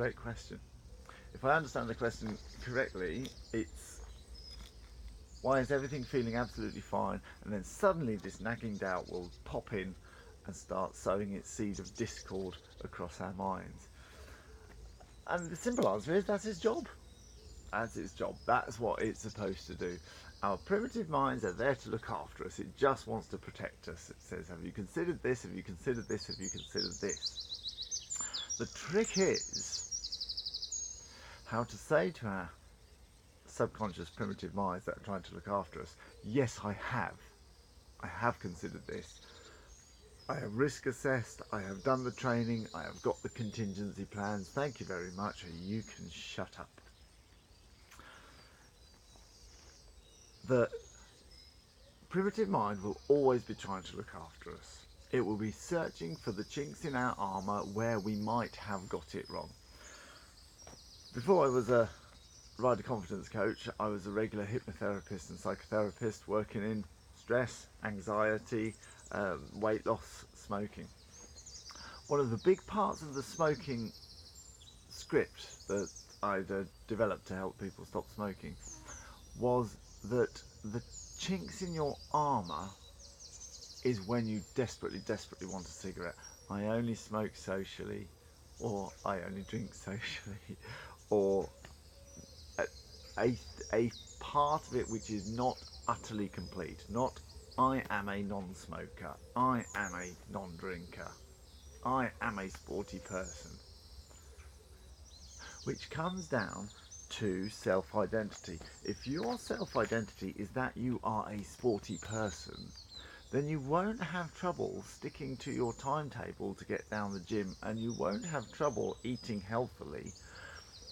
great question. If I understand the question correctly, it's why is everything feeling absolutely fine, and then suddenly this nagging doubt will pop in and start sowing its seed of discord across our minds. And the simple answer is that's its job. That's its job. That's what it's supposed to do. Our primitive minds are there to look after us. It just wants to protect us. It says, have you considered this? Have you considered this? Have you considered this? The trick is how to say to our subconscious primitive minds that are trying to look after us, yes, I have. I have considered this. I have risk assessed, I have done the training, I have got the contingency plans, thank you very much, you can shut up. The primitive mind will always be trying to look after us. It will be searching for the chinks in our armour where we might have got it wrong. Before I was a rider confidence coach, I was a regular hypnotherapist and psychotherapist working in stress, anxiety, weight loss, smoking. One of the big parts of the smoking script that I'd developed to help people stop smoking was that the chinks in your armour is when you desperately want a cigarette. I only smoke socially, or I only drink socially, or a part of it which is not utterly complete, not I am a non-smoker, I am a non-drinker, I am a sporty person, which comes down to self-identity. If your self-identity is that you are a sporty person, then you won't have trouble sticking to your timetable to get down the gym, and you won't have trouble eating healthily.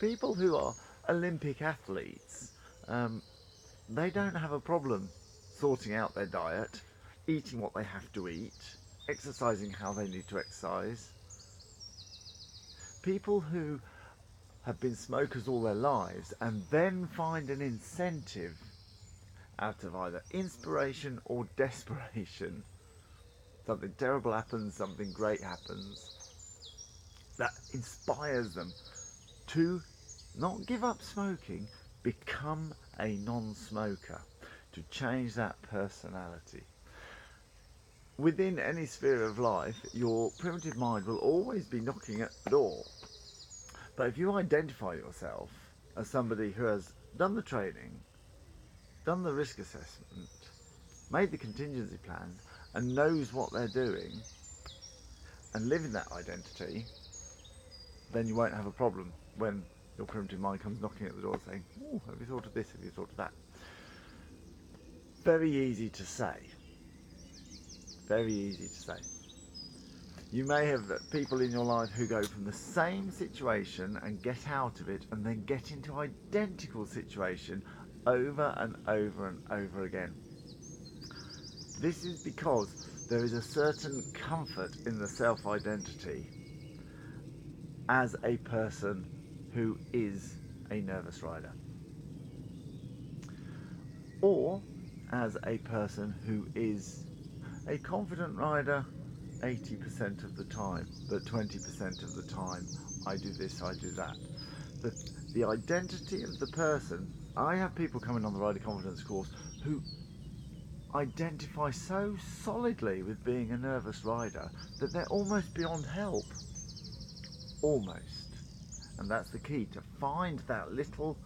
People who are Olympic athletes, they don't have a problem sorting out their diet, eating what they have to eat, exercising how they need to exercise. People who have been smokers all their lives and then find an incentive out of either inspiration or desperation. Something terrible happens, something great happens, that inspires them to not give up smoking, become a non-smoker, to change that personality. Within any sphere of life, your primitive mind will always be knocking at the door. But if you identify yourself as somebody who has done the training, done the risk assessment, made the contingency plans, and knows what they're doing, and live in that identity, then you won't have a problem when your primitive mind comes knocking at the door saying, oh, have you thought of this, have you thought of that? Very easy to say. Very easy to say. You may have people in your life who go from the same situation and get out of it and then get into identical situation over and over and over again. This is because there is a certain comfort in the self-identity as a person who is a nervous rider, or as a person who is a confident rider 80% of the time, but 20% of the time I do this, I do that. The identity of the person, I have people coming on the rider confidence course who identify so solidly with being a nervous rider that they're almost beyond help. Almost. And that's the key, to find that little.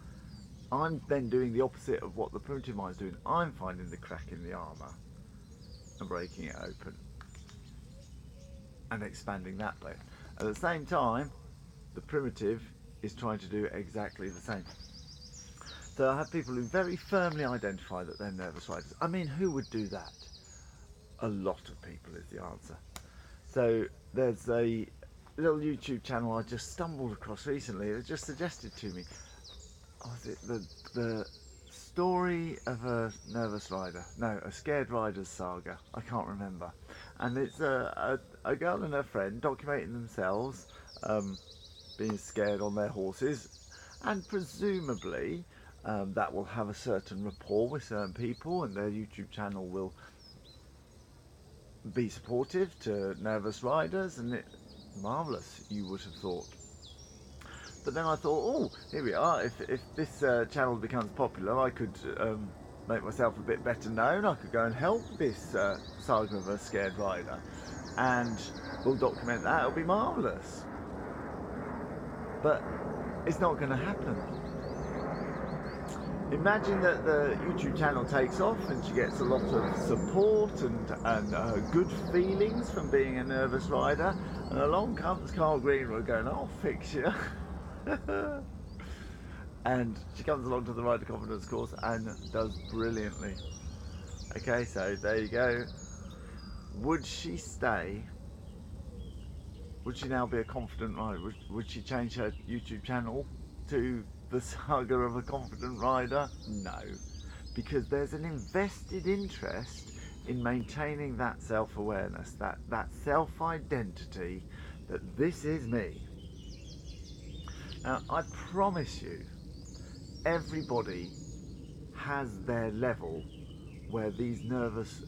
I'm then doing the opposite of what the primitive mind is doing. I'm finding the crack in the armour and breaking it open and expanding that bit. At the same time, the primitive is trying to do exactly the same. So I have people who very firmly identify that they're nervous riders. I mean, who would do that? A lot of people is the answer. So there's a little YouTube channel I just stumbled across recently. It was just suggested to me. Was it the story of a nervous rider? No, a scared rider's saga. I can't remember. And it's a girl and her friend documenting themselves being scared on their horses, and presumably that will have a certain rapport with certain people, and their YouTube channel will be supportive to nervous riders, and it's marvellous, you would have thought. But then I thought, oh, here we are. If this channel becomes popular, I could make myself a bit better known. I could go and help this saga of a scared rider, and we'll document that. It'll be marvellous. But it's not going to happen. Imagine that the YouTube channel takes off and she gets a lot of support and good feelings from being a nervous rider, and along comes Karl Greenwood going, I'll fix you. And she comes along to the Rider Confidence course and does brilliantly. Okay, so there you go. Would she stay? Would she now be a confident rider? Would she change her YouTube channel to the saga of a confident rider? No, because there's an invested interest in maintaining that self-awareness, that self-identity, that this is me. Now, I promise you, everybody has their level where these nervous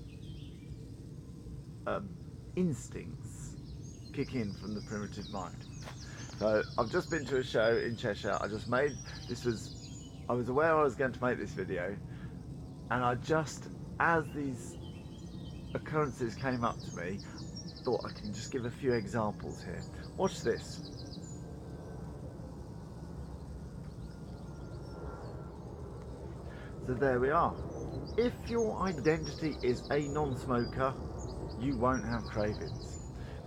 instincts kick in from the primitive mind. So I've just been to a show in Cheshire. I was aware I was going to make this video, and I just, as these occurrences came up to me, thought I can just give a few examples here. Watch this. So there we are. If your identity is a non-smoker, you won't have cravings.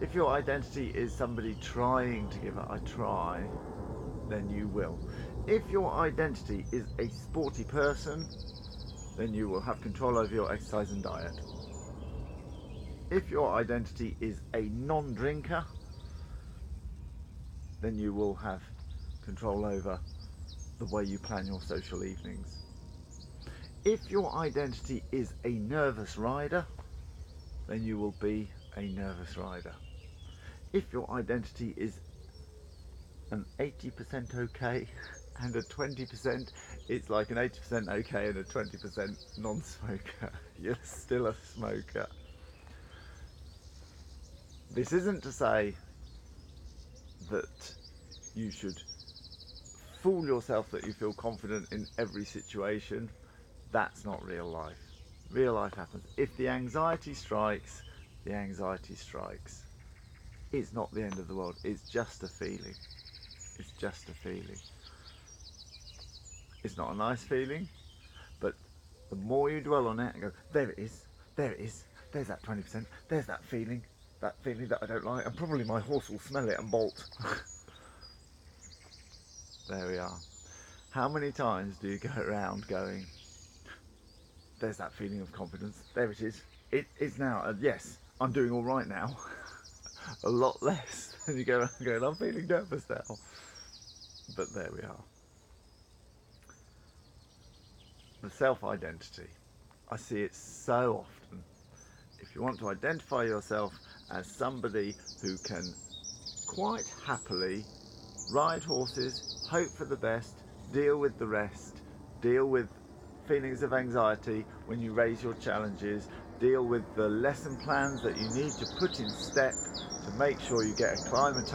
If your identity is somebody trying to give it a try, then you will. If your identity is a sporty person, then you will have control over your exercise and diet. If your identity is a non-drinker, then you will have control over the way you plan your social evenings. If your identity is a nervous rider, then you will be a nervous rider. If your identity is an 80% okay and a 20%, it's like an 80% okay and a 20% non-smoker. You're still a smoker. This isn't to say that you should fool yourself that you feel confident in every situation. That's not real life. Real life happens. If the anxiety strikes, the anxiety strikes. It's not the end of the world. It's just a feeling. It's just a feeling. It's not a nice feeling, but the more you dwell on it and go, there it is, there's that 20%, there's that feeling that I don't like, and probably my horse will smell it and bolt. There we are. How many times do you go around going, there's that feeling of confidence, there it is, it's now, yes, I'm doing all right now. A lot less than you go around going, I'm feeling nervous now. But there we are. The self-identity. I see it so often. If you want to identify yourself as somebody who can quite happily ride horses, hope for the best, deal with the rest, deal with feelings of anxiety when you raise your challenges, deal with the lesson plans that you need to put in step to make sure you get acclimatized